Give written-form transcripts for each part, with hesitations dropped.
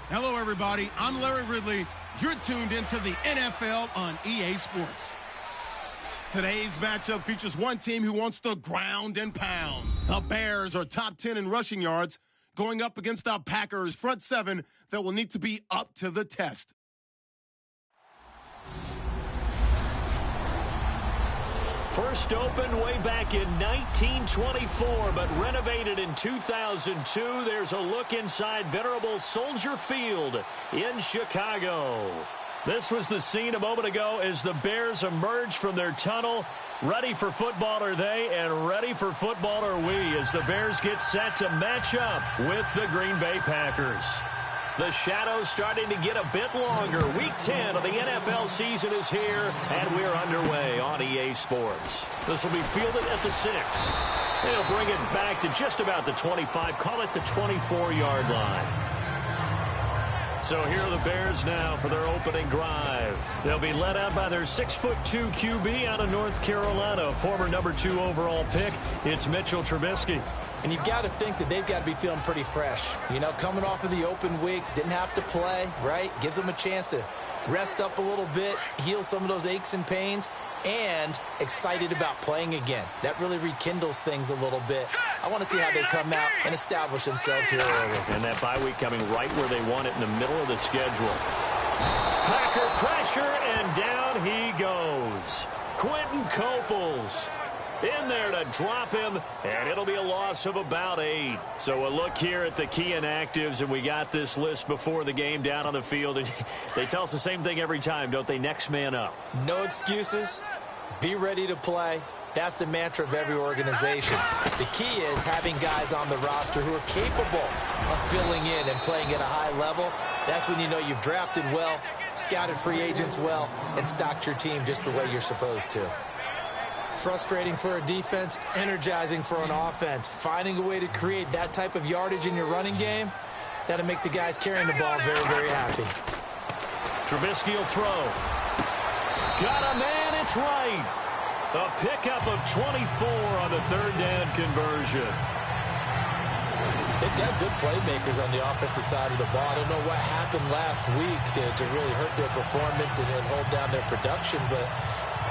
Hello, everybody. I'm Larry Ridley. You're tuned into the NFL on EA Sports. Today's matchup features one team who wants to ground and pound. The Bears are top 10 in rushing yards, going up against our Packers front seven that will need to be up to the test. First opened way back in 1924, but renovated in 2002. There's a look inside venerable Soldier Field in Chicago. This was the scene a moment ago as the Bears emerged from their tunnel. Ready for football are they, and ready for football are we as the Bears get set to match up with the Green Bay Packers. The shadows starting to get a bit longer. Week 10 of the NFL season is here, and we're underway on EA Sports. This will be fielded at the 6. They'll bring it back to just about the 25, call it the 24-yard line. So here are the Bears now for their opening drive. They'll be led out by their 6'2" QB out of North Carolina, former number 2 overall pick. It's Mitchell Trubisky. And you've got to think that they've got to be feeling pretty fresh. You know, coming off of the open week, didn't have to play, right? Gives them a chance to rest up a little bit, heal some of those aches and pains, and excited about playing again. That really rekindles things a little bit. I want to see how they come out and establish themselves here early. And that bye week coming right where they want it in the middle of the schedule. Packer pressure, and down he goes. Quentin Coples in there to drop him, and it'll be a loss of about 8. So a look here at the key inactives, and we got this list before the game down on the field, and they tell us the same thing every time, don't they? Next man up. No excuses. Be ready to play. That's the mantra of every organization. The key is having guys on the roster who are capable of filling in and playing at a high level. That's when you know you've drafted well, scouted free agents well, and stocked your team just the way you're supposed to. Frustrating for a defense, energizing for an offense. Finding a way to create that type of yardage in your running game, that'll make the guys carrying the ball very, very happy. Trubisky will throw. Got a man, it's right. A pickup of 24 on the third down conversion. They've got good playmakers on the offensive side of the ball. I don't know what happened last week to really hurt their performance and hold down their production, but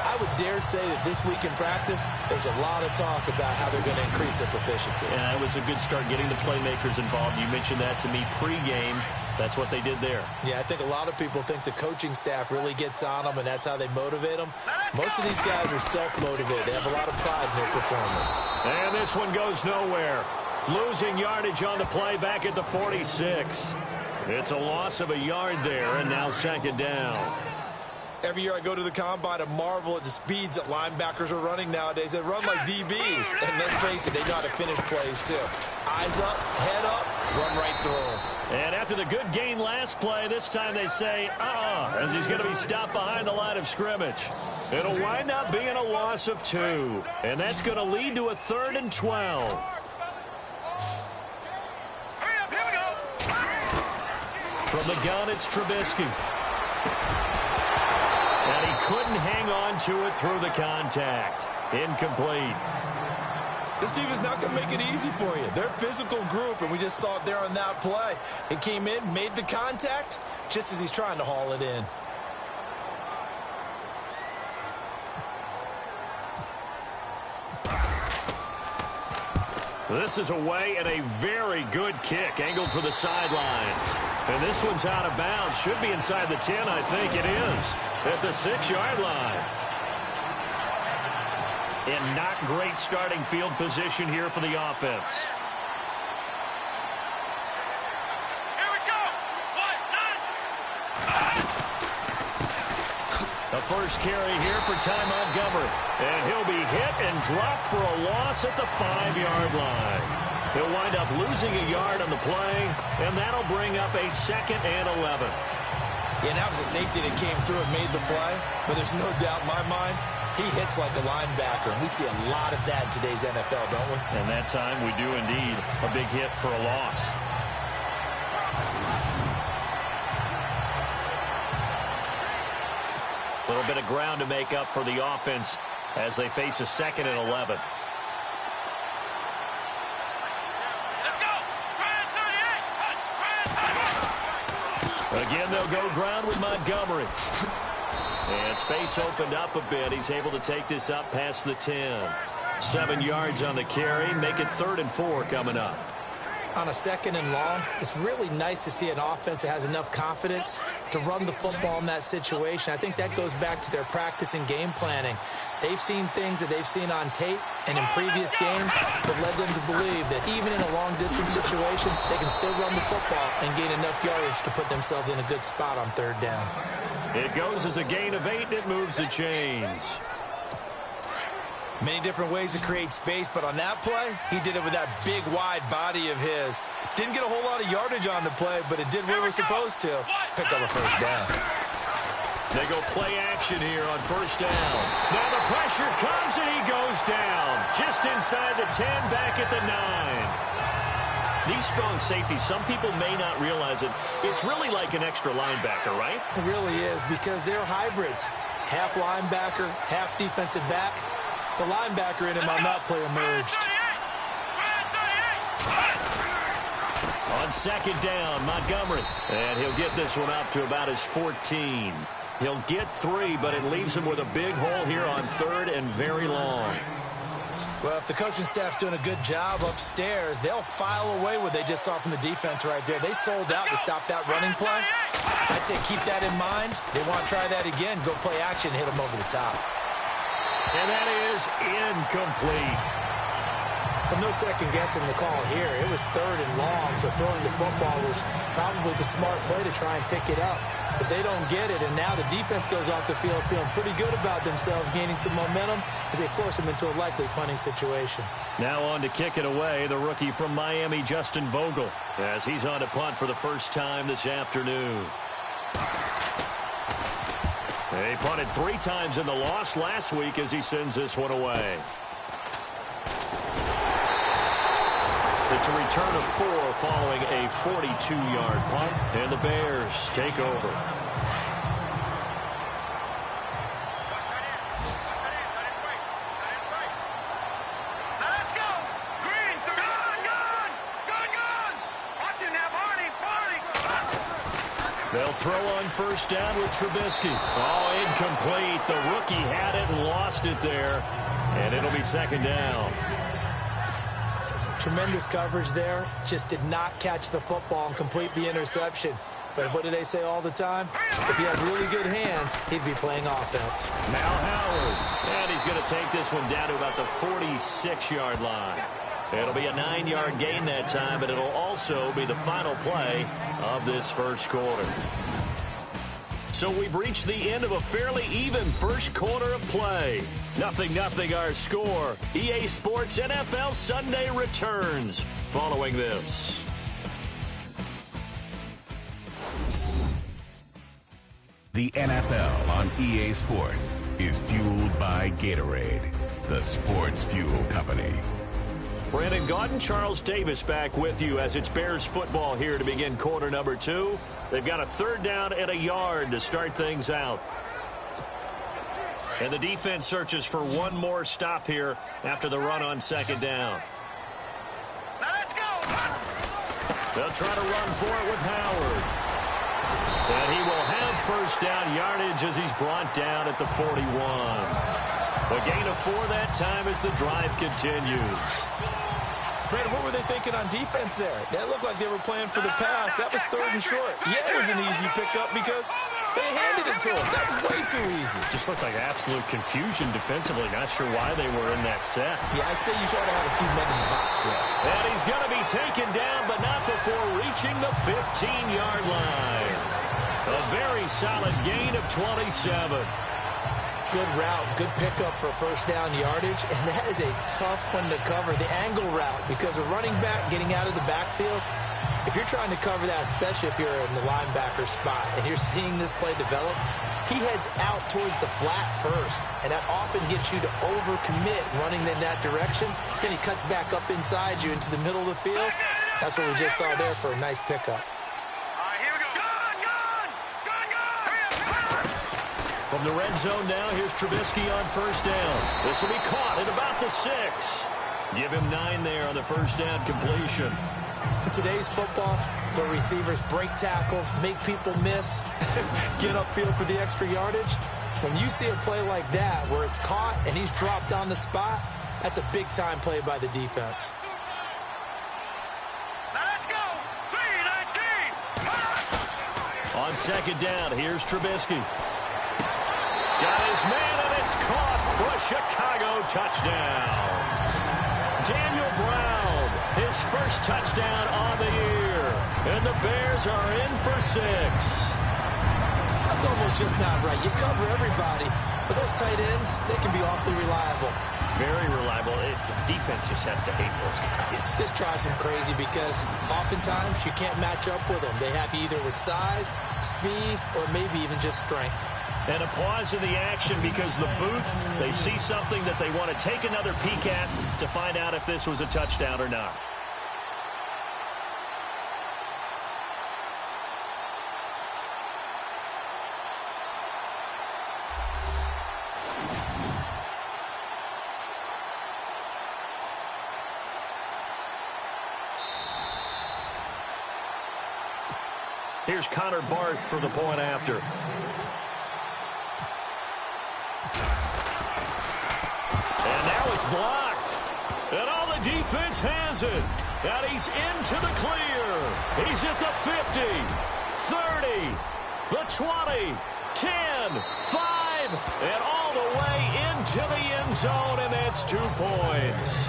I would dare say that this week in practice, there's a lot of talk about how they're going to increase their proficiency. Yeah, it was a good start getting the playmakers involved. You mentioned that to me pregame. That's what they did there. Yeah, I think a lot of people think the coaching staff really gets on them, and that's how they motivate them. Most of these guys are self-motivated. They have a lot of pride in their performance. And this one goes nowhere. Losing yardage on the play back at the 46. It's a loss of a yard there, and now second down. Every year I go to the combine and marvel at the speeds that linebackers are running nowadays. They run like DBs. And let's face it, they know how to finish plays too. Eyes up, head up, run right through them. And after the good gain last play, this time they say, as he's going to be stopped behind the line of scrimmage. It'll wind up being a loss of 2. And that's going to lead to a 3rd and 12. From the gun, it's Trubisky. And he couldn't hang on to it through the contact. Incomplete. This team is not going to make it easy for you. They're a physical group, and we just saw it there on that play. It came in, made the contact, just as he's trying to haul it in. This is away and a very good kick, angled for the sidelines. And this one's out of bounds. Should be inside the 10, I think it is. At the 6-yard line. And not great starting field position here for the offense. Here we go. The first carry here for Ty Montgomery. And he'll be hit and dropped for a loss at the 5-yard line. He'll wind up losing a yard on the play, and that'll bring up a 2nd and 11. Yeah, that was a safety that came through and made the play, but there's no doubt in my mind, he hits like a linebacker, and we see a lot of that in today's NFL, don't we? And that time we do indeed. A big hit for a loss. A little bit of ground to make up for the offense as they face a 2nd and 11. Again, they'll go ground with Montgomery. And space opened up a bit. He's able to take this up past the 10. 7 yards on the carry. Make it 3rd and 4 coming up. On a 2nd and long, it's really nice to see an offense that has enough confidence to run the football in that situation. I think that goes back to their practice and game planning. They've seen things that they've seen on tape and in previous games that led them to believe that even in a long-distance situation, they can still run the football and gain enough yardage to put themselves in a good spot on 3rd down. It goes as a gain of 8, and it moves the chains. Many different ways to create space, but on that play, he did it with that big, wide body of his. Didn't get a whole lot of yardage on the play, but it did what it was supposed to. Pick up a 1st down. They go play action here on 1st down. Now the pressure comes, and he goes down. Just inside the 10, back at the 9. These strong safeties, some people may not realize it. It's really like an extra linebacker, right? It really is, because they're hybrids. Half linebacker, half defensive back. The linebacker in him on that play emerged. On 2nd down, Montgomery. And he'll get this one up to about his 14. He'll get 3, but it leaves him with a big hole here on 3rd and very long. Well, if the coaching staff's doing a good job upstairs, they'll file away what they just saw from the defense right there. They sold out to stop that running play. I'd say keep that in mind. They want to try that again. Go play action, hit them over the top. And that is incomplete. But no second guessing the call here. It was 3rd and long, so throwing the football was probably the smart play to try and pick it up. But they don't get it, and now the defense goes off the field feeling pretty good about themselves, gaining some momentum as they force them into a likely punting situation. Now on to kick it away, the rookie from Miami, Justin Vogel, as he's on to punt for the first time this afternoon. They punted 3 times in the loss last week as he sends this one away. It's a return of 4 following a 42-yard punt, and the Bears take over. Let's go! Green, gun! Watch it now, Barney! They'll throw on 1st down with Trubisky. Oh, incomplete. The rookie had it and lost it there, and it'll be 2nd down. Tremendous coverage there. Just did not catch the football and complete the interception. But what do they say all the time? If he had really good hands, he'd be playing offense. Now Howard. And he's going to take this one down to about the 46-yard line. It'll be a 9-yard gain that time, but it'll also be the final play of this first quarter. So we've reached the end of a fairly even first quarter of play. 0-0 our score. EA Sports NFL Sunday returns following this. The NFL on EA Sports is fueled by Gatorade, the sports fuel company. Brandon Gaudin, Charles Davis back with you as it's Bears football here to begin quarter number 2. They've got a 3rd down and a yard to start things out. And the defense searches for one more stop here after the run on 2nd down. Let's go! They'll try to run for it with Howard. And he will have 1st down yardage as he's brought down at the 41. A gain of 4 that time as the drive continues. Brandon, what were they thinking on defense there? That looked like they were playing for the pass. That was 3rd and short. Yeah, it was an easy pickup because they handed it to him. That was way too easy. Just looked like absolute confusion defensively. Not sure why they were in that set. Yeah, I'd say you try to have a few men in the box there. And he's going to be taken down, but not before reaching the 15-yard line. A very solid gain of 27. Good route, good pickup for 1st down yardage, and that is a tough one to cover, the angle route, because a running back getting out of the backfield, if you're trying to cover that, especially if you're in the linebacker spot and you're seeing this play develop, he heads out towards the flat first, and that often gets you to overcommit running in that direction. Then he cuts back up inside you into the middle of the field. That's what we just saw there for a nice pickup. From the red zone now, here's Trubisky on 1st down. This will be caught at about the 6. Give him 9 there on the 1st down completion. In today's football, where receivers break tackles, make people miss, get upfield for the extra yardage, when you see a play like that where it's caught and he's dropped on the spot, that's a big-time play by the defense. Now let's go. 3-19. On second down, here's Trubisky. Got his man, and it's caught for a Chicago touchdown. Daniel Brown, his first touchdown on the year. And the Bears are in for 6. That's almost just not right. You cover everybody, but those tight ends, they can be awfully reliable. Very reliable. Defense just has to hate those guys. This drives them crazy because oftentimes you can't match up with them. They have you either with size, speed, or maybe even just strength. And a pause in the action because the booth, they see something that they want to take another peek at to find out if this was a touchdown or not. Here's Connor Barth for the point after. And now it's blocked. And all the defense has it. And he's into the clear. He's at the 50, 30, the 20, 10, 5, and all the way into the end zone, and that's 2 points.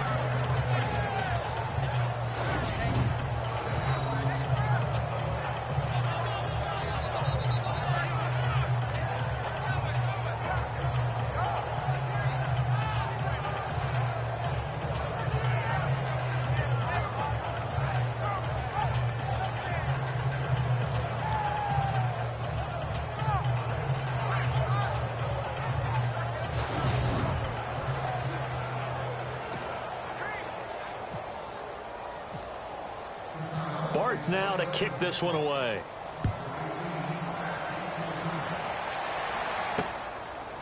Barth now to kick this one away.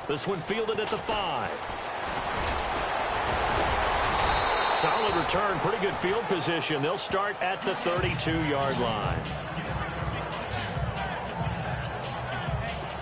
This one fielded at the 5. Solid return, pretty good field position. They'll start at the 32-yard line.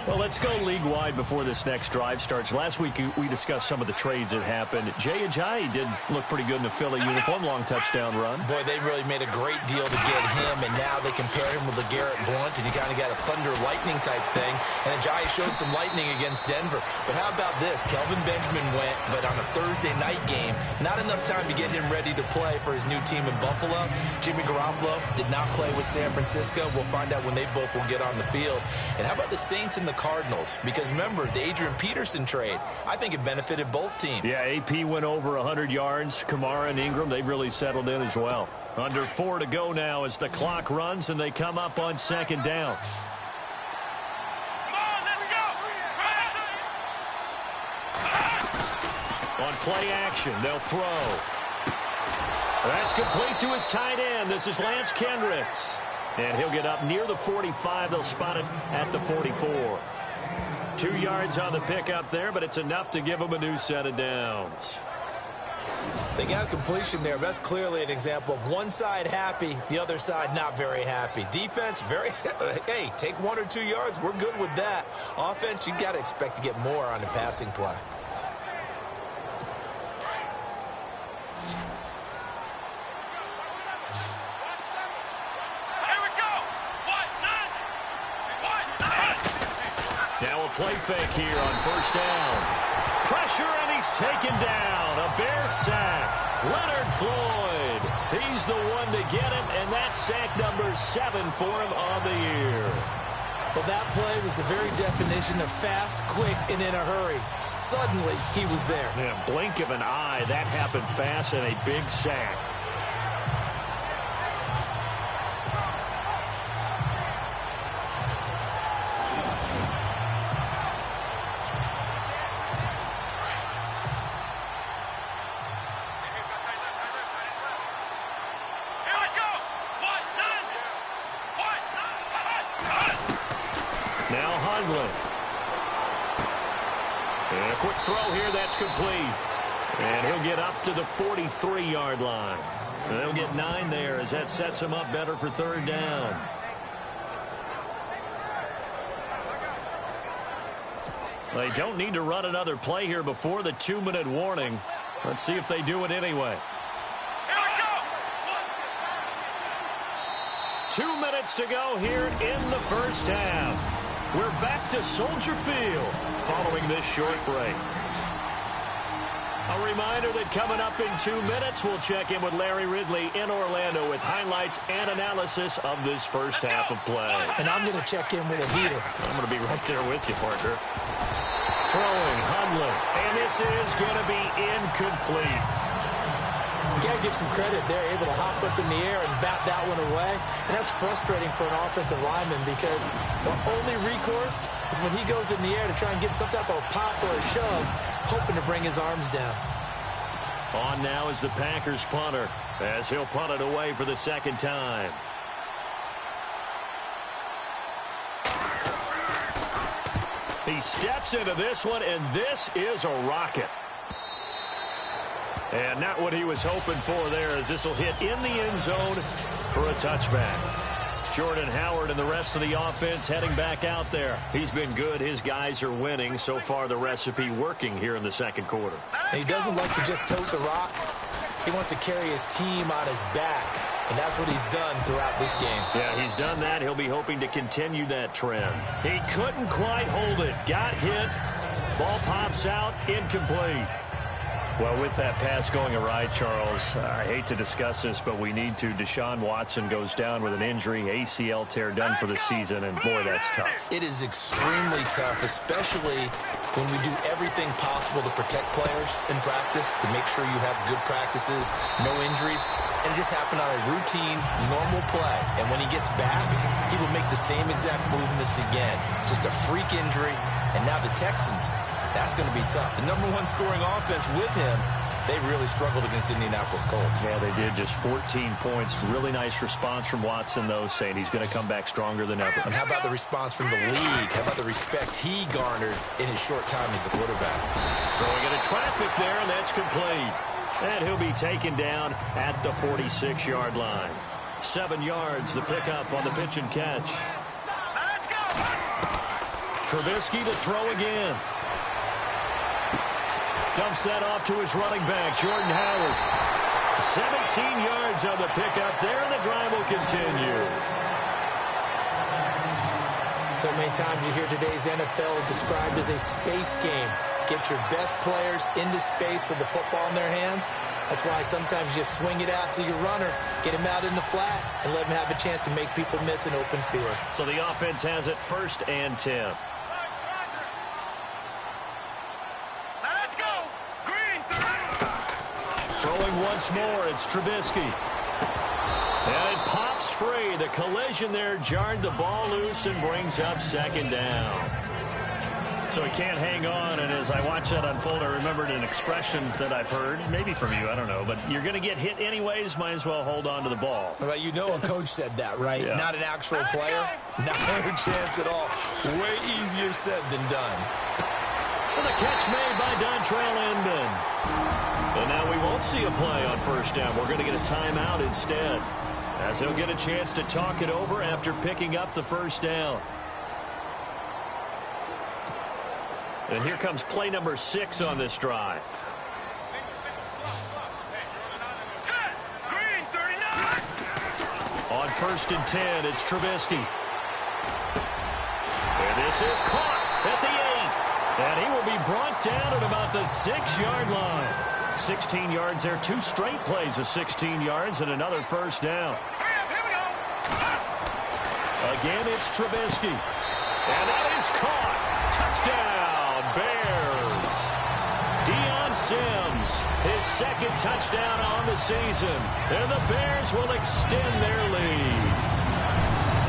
Well, let's go league-wide before this next drive starts. Last week, we discussed some of the trades that happened. Jay Ajayi did look pretty good in a Philly uniform, long touchdown run. Boy, they really made a great deal to get him, and now they compare him with LeGarrette Blount, and you kind of got a thunder-lightning type thing. And Ajayi showed some lightning against Denver. But how about this? Kelvin Benjamin went, but on a Thursday night game, not enough time to get him ready to play for his new team in Buffalo. Jimmy Garoppolo did not play with San Francisco. We'll find out when they both will get on the field. And how about the Saints and the Cardinals? Because remember, the Adrian Peterson trade, I think it benefited both teams. Yeah, AP went over 100 yards. Kamara and Ingram, they've really settled in as well. Under 4 to go now as the clock runs and they come up on second down. Come on, let's go. On play action, they'll throw. That's complete to his tight end. This is Lance Kendricks. And he'll get up near the 45. They'll spot it at the 44. 2 yards on the pickup there, but it's enough to give him a new set of downs. They got a completion there. That's clearly an example of one side happy, the other side not very happy. Defense, very, hey, take 1 or 2 yards. We're good with that. Offense, you got to expect to get more on the passing play. Now a play fake here on first down. Pressure, and he's taken down. A Bear sack. Leonard Floyd. He's the one to get it, and that's sack number 7 for him on the year. Well, that play was the very definition of fast, quick, and in a hurry. Suddenly, he was there. Yeah, blink of an eye. That happened fast, and a big sack. And a quick throw here, that's complete. And he'll get up to the 43-yard line. They'll get 9 there as that sets them up better for 3rd down. They don't need to run another play here before the 2-minute warning. Let's see if they do it anyway. 2 minutes to go here in the first half. We're back to Soldier Field following this short break. A reminder that coming up in 2 minutes, we'll check in with Larry Ridley in Orlando with highlights and analysis of this first half of play. And I'm going to check in with a heater. I'm going to be right there with you, partner. Throwing, Hundley, and this is going to be incomplete. You got to give some credit. They're able to hop up in the air and bat that one away. And that's frustrating for an offensive lineman because the only recourse is when he goes in the air to try and get some type of a pop or a shove, hoping to bring his arms down. On now is the Packers punter as he'll punt it away for the 2nd time. He steps into this one, and this is a rocket. And not what he was hoping for there, as this will hit in the end zone for a touchback. Jordan Howard and the rest of the offense heading back out there. He's been good. His guys are winning. So far, the recipe working here in the 2nd quarter. And he doesn't like to just tote the rock. He wants to carry his team on his back. And that's what he's done throughout this game. Yeah, he's done that. He'll be hoping to continue that trend. He couldn't quite hold it. Got hit. Ball pops out. Incomplete. Well, with that pass going awry, Charles, I hate to discuss this, but we need to. Deshaun Watson goes down with an injury, ACL tear done for the season, and boy, that's tough. It is extremely tough, especially when we do everything possible to protect players in practice, to make sure you have good practices, no injuries, and it just happened on a routine, normal play. And when he gets back, he will make the same exact movements again. Just a freak injury, and now the Texans, that's going to be tough. The #1 scoring offense with him, they really struggled against Indianapolis Colts. Yeah, they did. Just 14 points. Really nice response from Watson, though, saying he's going to come back stronger than ever. And how about the response from the league? How about the respect he garnered in his short time as the quarterback? Throwing into traffic there, and that's complete. And he'll be taken down at the 46-yard line. 7 yards, the pickup on the pitch and catch. Let's go. Trubisky to throw again. Dumps that off to his running back, Jordan Howard. 17 yards on the pickup there, and the drive will continue. So many times you hear today's NFL described as a space game. Get your best players into space with the football in their hands. That's why sometimes you swing it out to your runner, get him out in the flat, and let him have a chance to make people miss an open field. So the offense has it 1st and 10. Throwing once more, it's Trubisky. And it pops free. The collision there jarred the ball loose and brings up 2nd down. So he can't hang on, and as I watch that unfold, I remembered an expression that I've heard, maybe from you, I don't know, but you're going to get hit anyways, might as well hold on to the ball. Well, you know a coach said that, right? Yeah. Not an actual player. Not a chance at all. Way easier said than done. And the catch made by Dontrell Inman. And now we won't see a play on 1st down. We're going to get a timeout instead, as he'll get a chance to talk it over after picking up the 1st down. And here comes play number 6 on this drive. Green 39. On 1st and 10, it's Trubisky. And this is caught at the 8. And he will be brought down at about the 6-yard line. 16 yards there, 2 straight plays of 16 yards and another 1st down. Here we go. Again, it's Trubisky. And that is caught. Touchdown, Bears. Deion Sims, his 2nd touchdown on the season. And the Bears will extend their lead.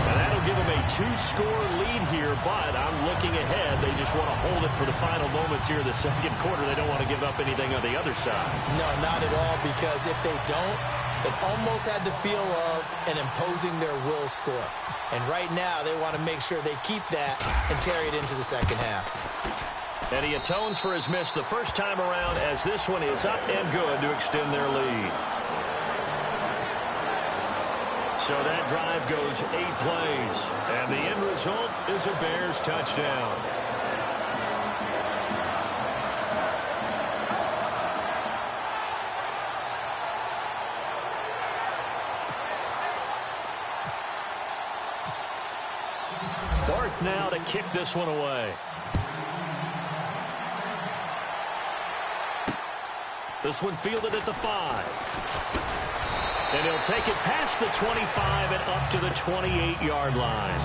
And that'll give them a 2-score lead here, but I'm looking ahead. They just want to hold it for the final moments here in the 2nd quarter. They don't want to give up anything on the other side. No, not at all, because if they don't, it almost had the feel of an imposing their will score. And right now, they want to make sure they keep that and carry it into the 2nd half. And he atones for his miss the first time around, as this one is up and good to extend their lead. So that drive goes 8 plays, and the end result is a Bears touchdown. Barth now to kick this one away. This one fielded at the 5. And he'll take it past the 25 and up to the 28-yard line.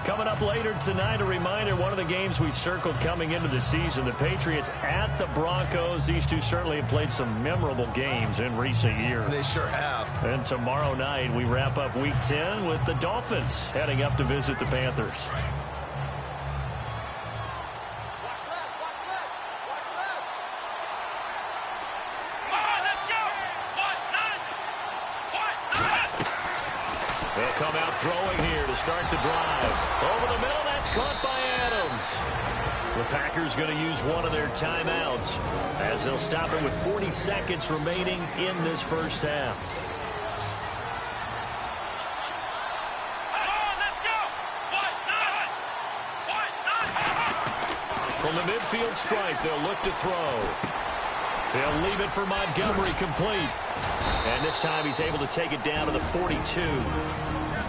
Coming up later tonight, a reminder, one of the games we circled coming into the season, the Patriots at the Broncos. These two certainly have played some memorable games in recent years. They sure have. And tomorrow night, we wrap up Week 10 with the Dolphins heading up to visit the Panthers. They'll come out throwing here to start the drive. Over the middle, that's caught by Adams. The Packers going to use one of their timeouts as they'll stop it with 40 seconds remaining in this first half. From the midfield stripe, they'll look to throw. They'll leave it for Montgomery complete. And this time he's able to take it down to the 42.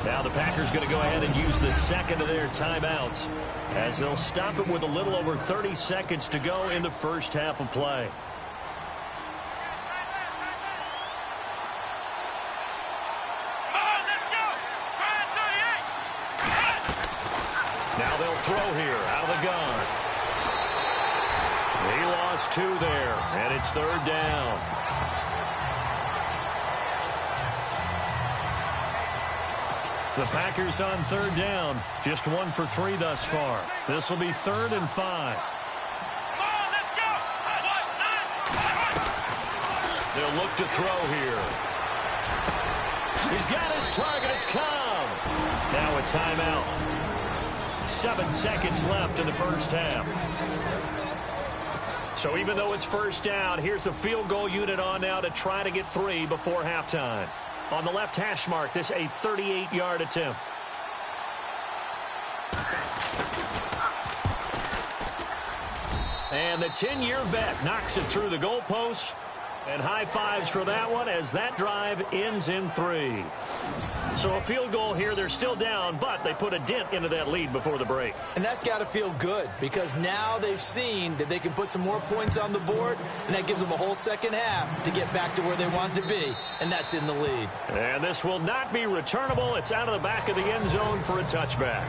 Now the Packers going to go ahead and use the second of their timeouts as they'll stop it with a little over 30 seconds to go in the first half of play. Now they'll throw here out of the gun. He lost 2 there, and it's third down. The Packers on third down, just 1 for 3 thus far. This will be 3rd and 5. They'll look to throw here. He's got his target. It's Cobb. Now a timeout. 7 seconds left in the first half. So even though it's first down, here's the field goal unit on now to try to get 3 before halftime. On the left hash mark, this a 38-yard attempt. And the 10-year vet knocks it through the goalpost. And high fives for that one as that drive ends in 3. So a field goal here. They're still down, but they put a dent into that lead before the break. And that's got to feel good because now they've seen that they can put some more points on the board, and that gives them a whole second half to get back to where they want to be, and that's in the lead. And this will not be returnable. It's out of the back of the end zone for a touchback.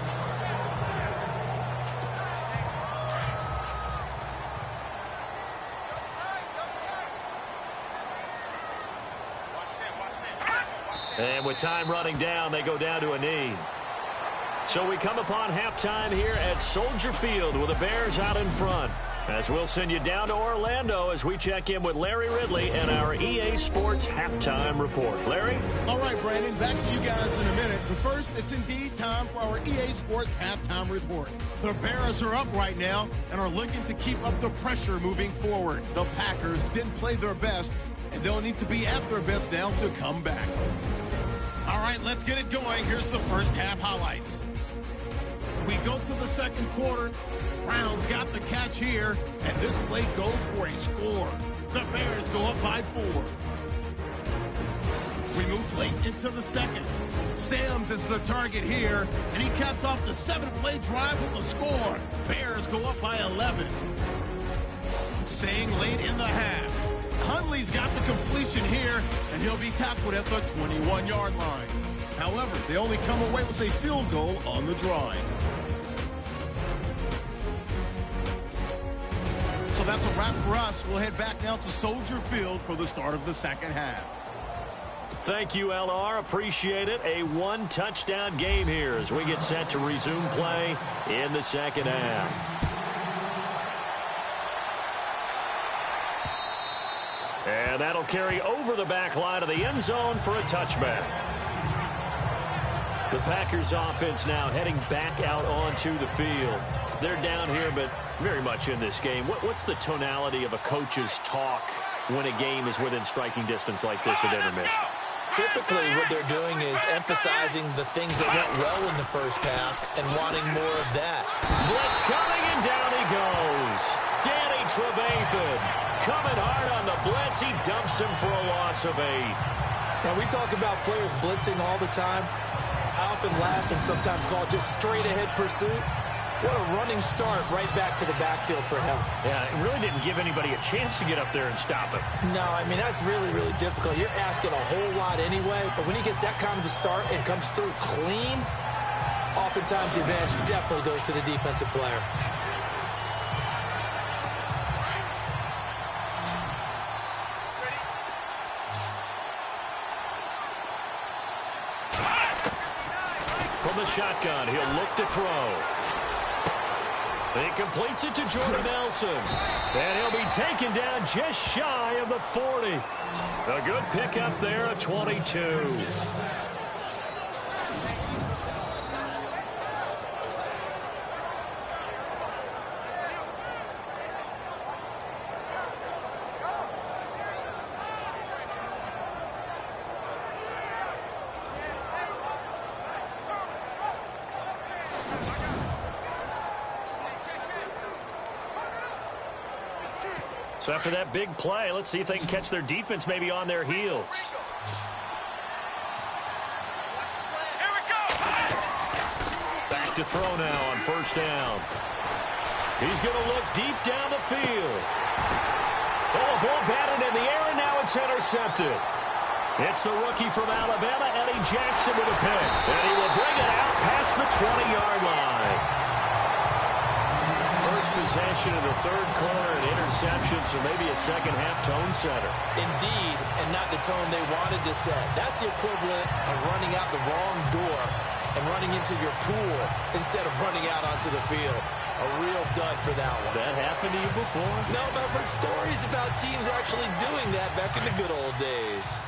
And with time running down, they go down to a knee. So we come upon halftime here at Soldier Field with the Bears out in front. As we'll send you down to Orlando as we check in with Larry Ridley and our EA Sports Halftime Report. Larry? All right, Brandon, back to you guys in a minute. But first, it's indeed time for our EA Sports Halftime Report. The Bears are up right now and are looking to keep up the pressure moving forward. The Packers didn't play their best, and they'll need to be at their best now to come back. All right, let's get it going. Here's the first half highlights. We go to the second quarter. Browns got the catch here, and this play goes for a score. The Bears go up by 4. We move late into the second. Sams is the target here, and he capped off the 7-play drive with a score. Bears go up by 11. Staying late in the half. Hundley's got the completion here, and he'll be tackled at the 21-yard line. However, they only come away with a field goal on the drive. So that's a wrap for us. We'll head back now to Soldier Field for the start of the second half. Thank you, LR. Appreciate it. A 1-touchdown game here as we get set to resume play in the second half. And that'll carry over the back line of the end zone for a touchback. The Packers offense now heading back out onto the field. They're down here, but very much in this game. What's the tonality of a coach's talk when a game is within striking distance like this at intermission? Typically, what they're doing is emphasizing the things that went well in the first half and wanting more of that. Blitz coming, and down he goes. Danny Trevathan coming hard on the blitz. He dumps him for a loss of 8. Now, we talk about players blitzing all the time. I often laugh and sometimes call it just straight-ahead pursuit. What a running start right back to the backfield for him. Yeah, it really didn't give anybody a chance to get up there and stop him. No, I mean, that's really, really difficult. You're asking a whole lot anyway, but when he gets that kind of a start and comes through clean, oftentimes the advantage definitely goes to the defensive player. From the shotgun, he'll look to throw. He completes it to Jordan Nelson. And he'll be taken down just shy of the 40. A good pickup there at 22. So after that big play, let's see if they can catch their defense maybe on their heels. Here we go. Back to throw now on first down. He's going to look deep down the field. Oh, a ball batted in the air, and now it's intercepted. It's the rookie from Alabama, Eddie Jackson, with a pick. And he will bring it out past the 20-yard line. First possession of the third quarter, an interception, so maybe a second-half tone setter. Indeed, and not the tone they wanted to set. That's the equivalent of running out the wrong door and running into your pool instead of running out onto the field. A real dud for that one. Has that happened to you before? No, but I've heard stories about teams actually doing that back in the good old days.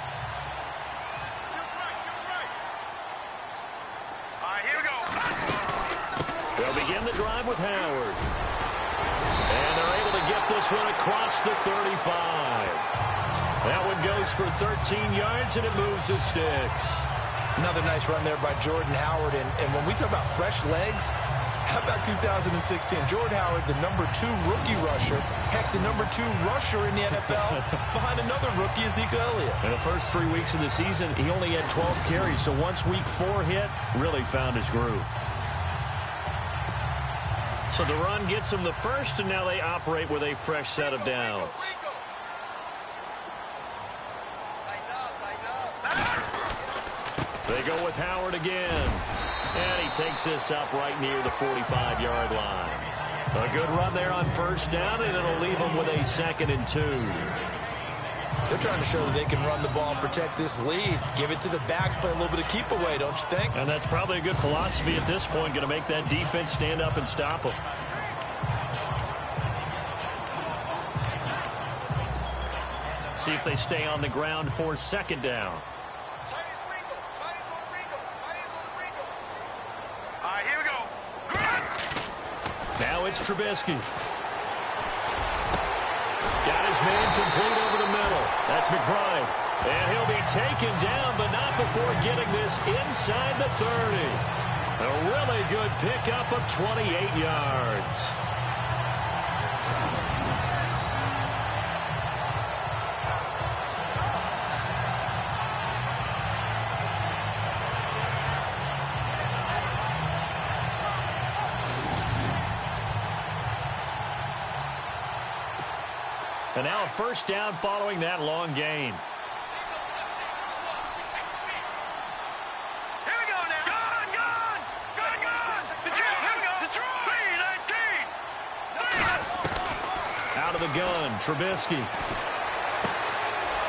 All right, here we go. They'll begin the drive with Howard. And they're able to get this one across the 35. That one goes for 13 yards, and it moves the sticks. Another nice run there by Jordan Howard. And when we talk about fresh legs, how about 2016? Jordan Howard, the #2 rookie rusher. Heck, the #2 rusher in the NFL behind another rookie, Ezekiel Elliott. In the first 3 weeks of the season, he only had 12 carries. So once week 4 hit, really found his groove. So the run gets him the first, and now they operate with a fresh set of downs. They go with Howard again. And he takes this up right near the 45-yard line. A good run there on first down, and it'll leave them with a 2nd and 2. They're trying to show that they can run the ball and protect this lead. Give it to the backs, play a little bit of keep away, don't you think? And that's probably a good philosophy at this point, going to make that defense stand up and stop them. See if they stay on the ground for 2nd down. All right, here we go. Now it's Trubisky. Got his man complete over the middle. That's McBride. And he'll be taken down, but not before getting this inside the 30. A really good pickup of 28 yards. And now a first down following that long gain. Here we go now. Gun. Detroit, here we go. Detroit. 3-19. Out of the gun, Trubisky.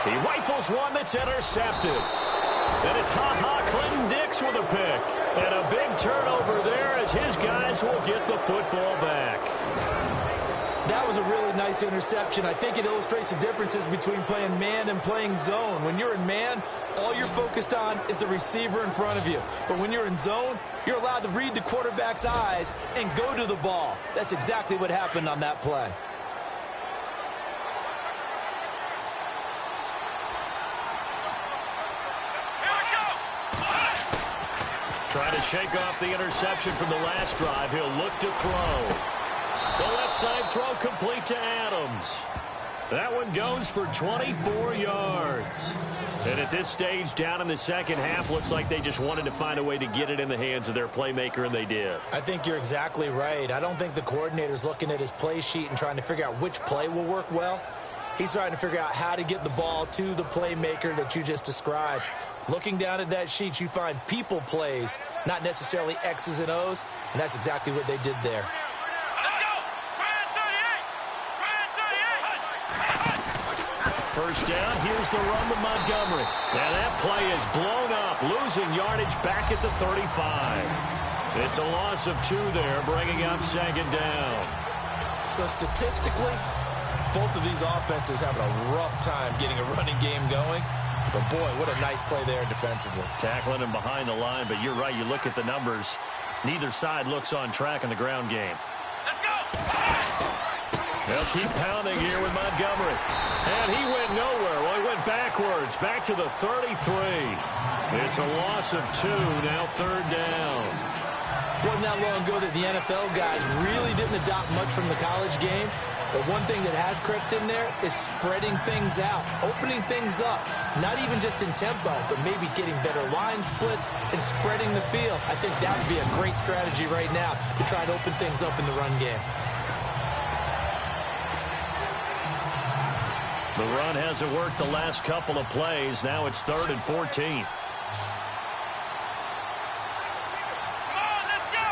He rifles one that's intercepted. And it's Clinton Dix with a pick. And a big turnover there as his guys will get the football back. That was a really nice interception. I think it illustrates the differences between playing man and playing zone. When you're in man, all you're focused on is the receiver in front of you. But when you're in zone, you're allowed to read the quarterback's eyes and go to the ball. That's exactly what happened on that play. Trying to shake off the interception from the last drive. He'll look to throw. The left side throw complete to Adams. That one goes for 24 yards. And at this stage, down in the second half, looks like they just wanted to find a way to get it in the hands of their playmaker, and they did. I think you're exactly right. I don't think the coordinator's looking at his play sheet and trying to figure out which play will work well. He's trying to figure out how to get the ball to the playmaker that you just described. Looking down at that sheet, you find people plays, not necessarily X's and O's, and that's exactly what they did there. First down, here's the run to Montgomery. Now that play is blown up, losing yardage back at the 35. It's a loss of 2 there, bringing up second down. So statistically, both of these offenses having a rough time getting a running game going. But boy, what a nice play there defensively. Tackling him behind the line, but you're right, you look at the numbers. Neither side looks on track in the ground game. Let's go! They'll keep pounding here with Montgomery. And he went nowhere. Well, he went backwards, back to the 33. It's a loss of 2, now third down. Wasn't that long ago that the NFL guys really didn't adopt much from the college game. But one thing that has crept in there is spreading things out, opening things up. Not even just in tempo, but maybe getting better line splits and spreading the field. I think that would be a great strategy right now to try to open things up in the run game. The run hasn't worked the last couple of plays. Now it's 3rd and 14. Come on, let's go!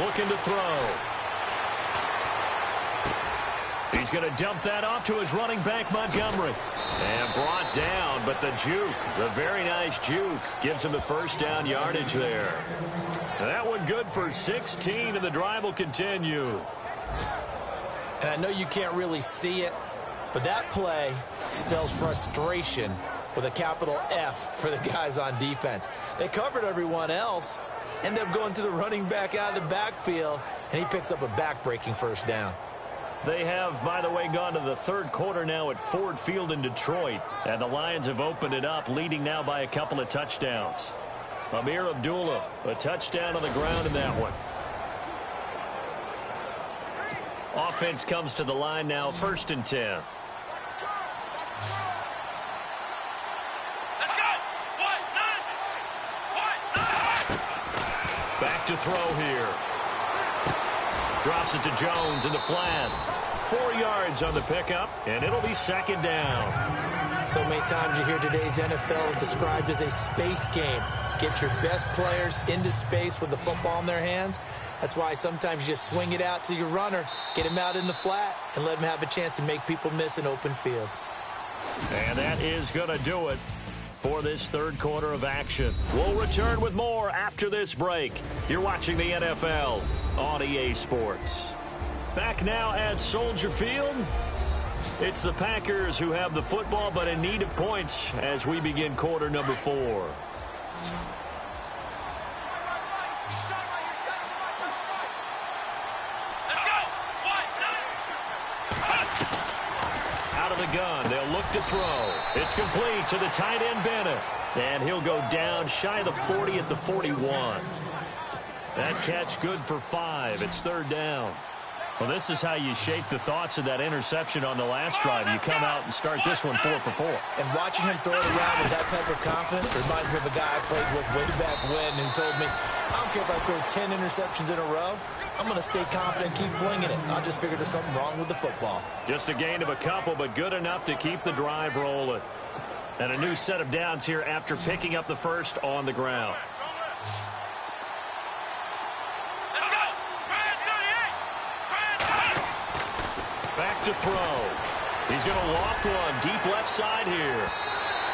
Looking to throw. He's going to dump that off to his running back, Montgomery. And brought down, but the juke, the very nice juke, gives him the first down yardage there. And that one good for 16, and the drive will continue. And I know you can't really see it, but that play spells frustration with a capital F for the guys on defense. They covered everyone else, end up going to the running back out of the backfield, and he picks up a back-breaking first down. They have, by the way, gone to the third quarter now at Ford Field in Detroit. And the Lions have opened it up, leading now by a couple of touchdowns. Amir Abdullah, a touchdown on the ground in that one. Offense comes to the line now, 1st and 10. Let's go! Back to throw here. Drops it to Jones in the flat. 4 yards on the pickup, and it'll be second down. So many times you hear today's NFL described as a space game. Get your best players into space with the football in their hands. That's why sometimes you just swing it out to your runner, get him out in the flat, and let him have a chance to make people miss an open field. And that is going to do it for this third quarter of action. We'll return with more after this break. You're watching the NFL on EA Sports. Back now at Soldier Field. It's the Packers who have the football, but in need of points as we begin quarter number 4. Out of the gun, they'll look to throw. It's complete to the tight end Bennett. And he'll go down shy of the 40 at the 41. That catch good for 5. It's third down. Well, this is how you shape the thoughts of that interception on the last drive. You come out and start this one 4 for 4. And watching him throw it around with that type of confidence reminds me of a guy I played with way back when who told me, I don't care if I throw 10 interceptions in a row. I'm going to stay confident and keep flinging it. I just figured there's something wrong with the football. Just a gain of a couple, but good enough to keep the drive rolling. And a new set of downs here after picking up the first on the ground. Back to throw. He's going to loft one deep left side here.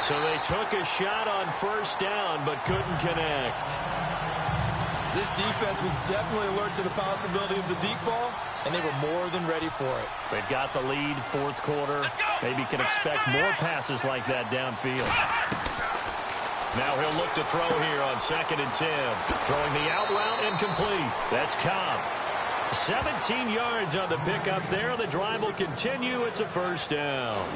So they took a shot on first down, but couldn't connect. This defense was definitely alert to the possibility of the deep ball, and they were more than ready for it. They've got the lead, fourth quarter. Maybe can expect more passes like that downfield. Now he'll look to throw here on 2nd and 10. Throwing the out route incomplete. That's Cobb. 17 yards on the pickup there. The drive will continue. It's a first down.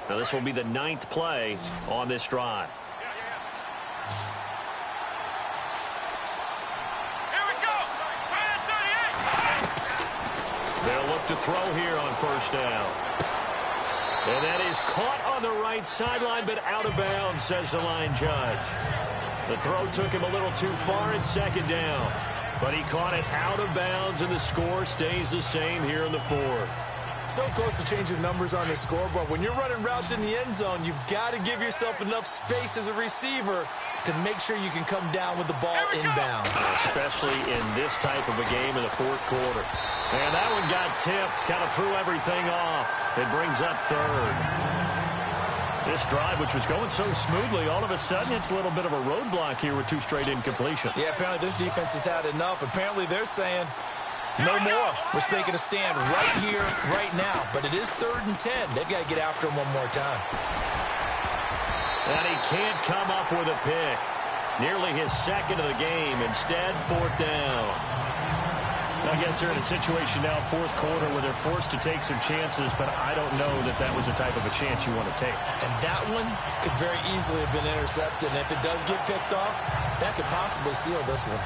Now this will be the 9th play on this drive. Here we go. They'll look to throw here on first down. And that is caught on the right sideline, but out of bounds, says the line judge. The throw took him a little too far in 2nd down, but he caught it out of bounds, and the score stays the same here in the 4th. So close to changing numbers on the scoreboard. When you're running routes in the end zone, you've got to give yourself enough space as a receiver to make sure you can come down with the ball inbounds. Especially in this type of a game in the 4th quarter. And that one got tipped, kind of threw everything off. It brings up 3rd. This drive, which was going so smoothly, all of a sudden it's a little bit of a roadblock here with 2 straight incompletions. Yeah, apparently this defense has had enough. Apparently they're saying, no more. We're making a stand right here, right now. But it is 3rd and 10. They've got to get after him one more time. And he can't come up with a pick. Nearly his 2nd of the game. Instead, 4th down. I guess they're in a situation now, 4th quarter, where they're forced to take some chances, but I don't know that that was the type of a chance you want to take. And that one could very easily have been intercepted. And if it does get picked off, that could possibly seal this one.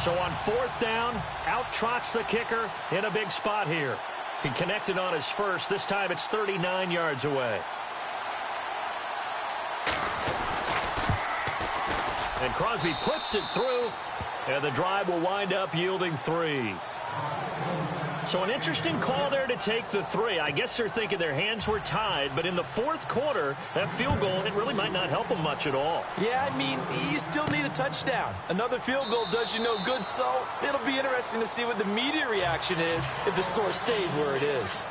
So on 4th down, out trots the kicker in a big spot here. He connected on his first. This time it's 39 yards away. And Crosby puts it through, and the drive will wind up yielding 3. So an interesting call there to take the 3. I guess they're thinking their hands were tied, but in the 4th quarter, that field goal, it really might not help them much at all. Yeah, I mean, you still need a touchdown. Another field goal does you no good, so it'll be interesting to see what the media reaction is if the score stays where it is.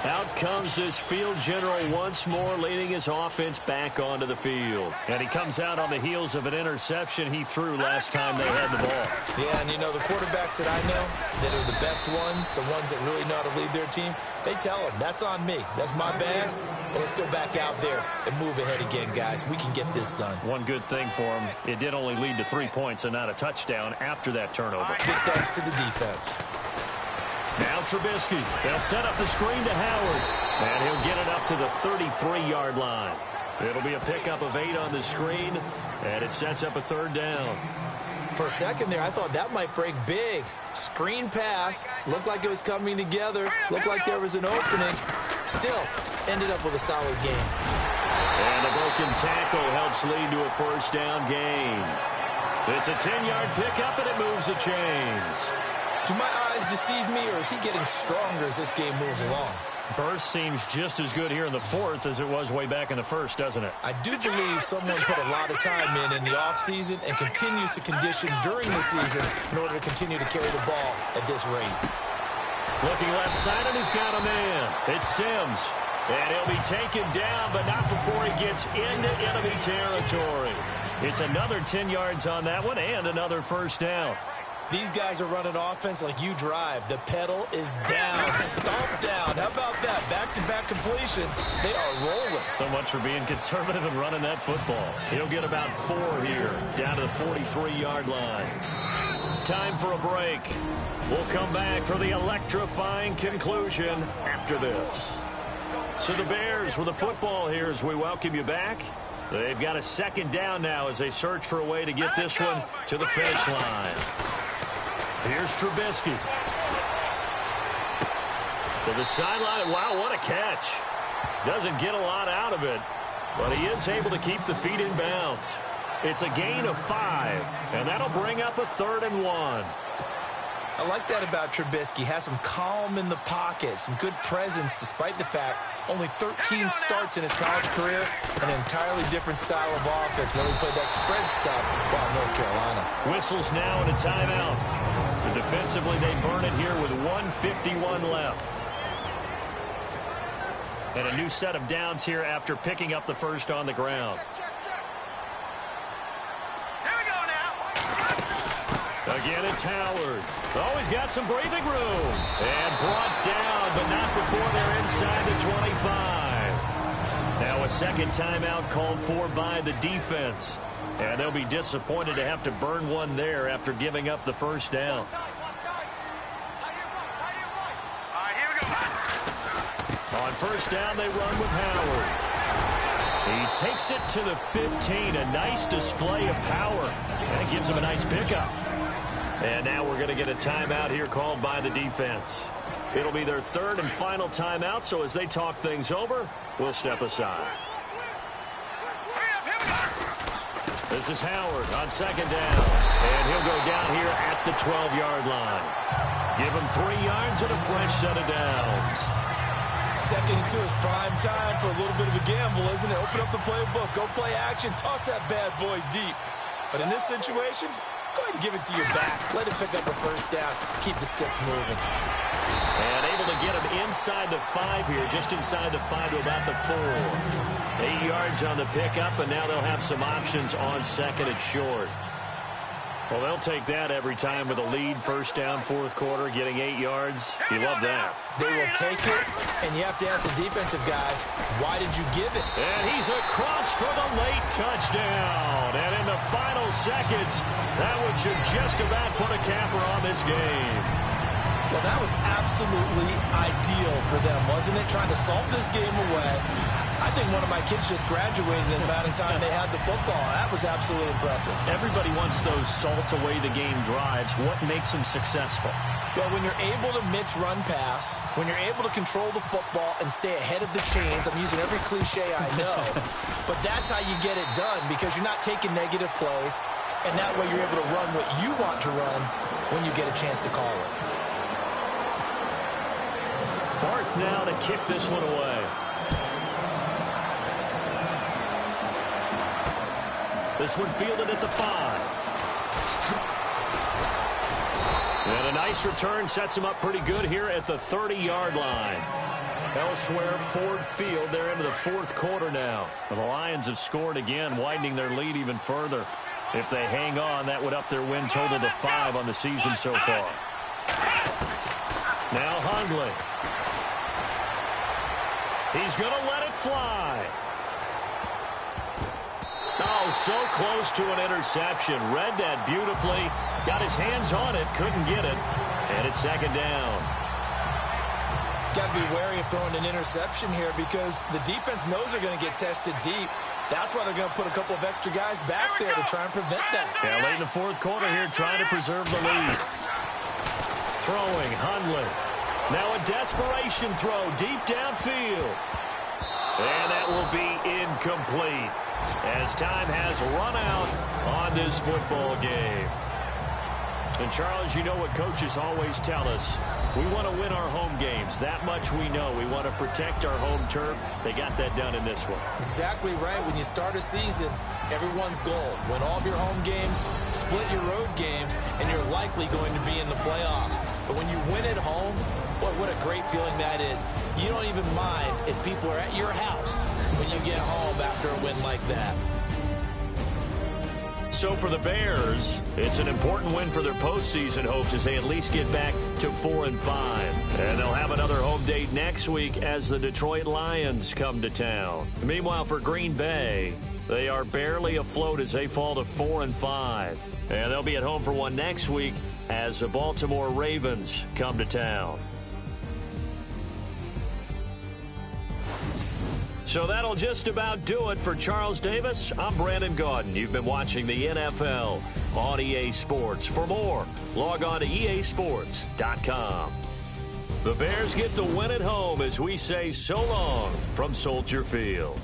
Out comes this field general once more, leading his offense back onto the field. And he comes out on the heels of an interception he threw last time they had the ball. Yeah, and you know, the quarterbacks that I know that are the best ones, the ones that really know how to lead their team, they tell them, that's on me. That's my bad. But let's go back out there and move ahead again, guys. We can get this done. One good thing for him, it did only lead to 3 points and not a touchdown after that turnover. Big thanks to the defense. Now Trubisky. They'll set up the screen to Howard. And he'll get it up to the 33-yard line. It'll be a pickup of 8 on the screen, and it sets up a 3rd down. For a second there, I thought that might break big. Screen pass. Looked like it was coming together. Looked like there was an opening. Still, ended up with a solid game. And a broken tackle helps lead to a 1st down gain. It's a 10-yard pickup, and it moves the chains. Do my eyes deceive me, or is he getting stronger as this game moves along? Burst seems just as good here in the 4th as it was way back in the 1st, doesn't it? I do believe someone put a lot of time in the offseason and continues to condition during the season in order to continue to carry the ball at this rate. Looking left side, and he's got a man. It's Sims. And he'll be taken down, but not before he gets into enemy territory. It's another 10 yards on that one and another 1st down. These guys are running offense like you drive. The pedal is down, stomped down. How about that? Back-to-back completions. They are rolling. So much for being conservative and running that football. He'll get about 4 here, down to the 43-yard line. Time for a break. We'll come back for the electrifying conclusion after this. So the Bears with the football here as we welcome you back. They've got a 2nd down now as they search for a way to get this one to the finish line. Here's Trubisky. To the sideline. Wow, what a catch. Doesn't get a lot out of it, but he is able to keep the feet in bounds. It's a gain of 5, and that'll bring up a 3rd and 1. I like that about Trubisky. Has some calm in the pocket, some good presence, despite the fact only 13 starts in his college career, and an entirely different style of offense when he played that spread stuff while in North Carolina. Whistles now and a timeout. So defensively, they burn it here with 1:51 left. And a new set of downs here after picking up the first on the ground. Again, it's Howard. Oh, he's got some breathing room. And brought down, but not before they're inside the 25. Now a second timeout called for by the defense. And they'll be disappointed to have to burn one there after giving up the first down. On first down, they run with Howard. He takes it to the 15. A nice display of power. And it gives him a nice pickup. And now we're going to get a timeout here called by the defense. It'll be their third and final timeout, so as they talk things over, we'll step aside. This is Howard on second down. And he'll go down here at the 12-yard line. Give him 3 yards and a fresh set of downs. Second and 2 is prime time for a little bit of a gamble, isn't it? Open up the playbook, go play action, toss that bad boy deep. But in this situation, go ahead and give it to your back. Let him pick up a first down. Keep the sticks moving. And able to get him inside the 5 here, just inside the 5 to about the 4. 8 yards on the pickup, and now they'll have some options on second and short. Well, they'll take that every time with a lead, first down, fourth quarter, getting 8 yards. You love that. They will take it, and you have to ask the defensive guys, why did you give it? And he's across for the late touchdown. And in the final seconds, that would just about put a capper on this game. Well, that was absolutely ideal for them, wasn't it? Trying to salt this game away. I think one of my kids just graduated in the amount of time they had the football. That was absolutely impressive. Everybody wants those salt-away-the-game drives. What makes them successful? Well, when you're able to mix run pass, when you're able to control the football and stay ahead of the chains, I'm using every cliche I know, but that's how you get it done because you're not taking negative plays, and that way you're able to run what you want to run when you get a chance to call it. Barth now to kick this one away. This one fielded at the 5. And a nice return sets him up pretty good here at the 30-yard line. Elsewhere, Ford Field, they're into the fourth quarter now. The Lions have scored again, widening their lead even further. If they hang on, that would up their win total to 5 on the season so far. Now Hundley. He's going to let it fly. Oh, so close to an interception. Read that beautifully. Got his hands on it. Couldn't get it. And it's second down. Got to be wary of throwing an interception here because the defense knows they're going to get tested deep. That's why they're going to put a couple of extra guys back there to try and prevent that. Yeah, late in the fourth quarter here, trying to preserve the lead. Throwing, Hundley. Now a desperation throw deep downfield. And that will be incomplete as time has run out on this football game. And, Charles, you know what coaches always tell us. We want to win our home games. That much we know. We want to protect our home turf. They got that done in this one. Exactly right. When you start a season, everyone's goal. Win all of your home games, split your road games, and you're likely going to be in the playoffs. But when you win at home, boy, what a great feeling that is. You don't even mind if people are at your house when you get home after a win like that. So for the Bears, it's an important win for their postseason hopes as they at least get back to 4-5. And they'll have another home date next week as the Detroit Lions come to town. Meanwhile, for Green Bay, they are barely afloat as they fall to 4-5. And they'll be at home for one next week as the Baltimore Ravens come to town. So that'll just about do it for Charles Davis. I'm Brandon Gaudin. You've been watching the NFL on EA Sports. For more, log on to easports.com. The Bears get the win at home as we say so long from Soldier Field.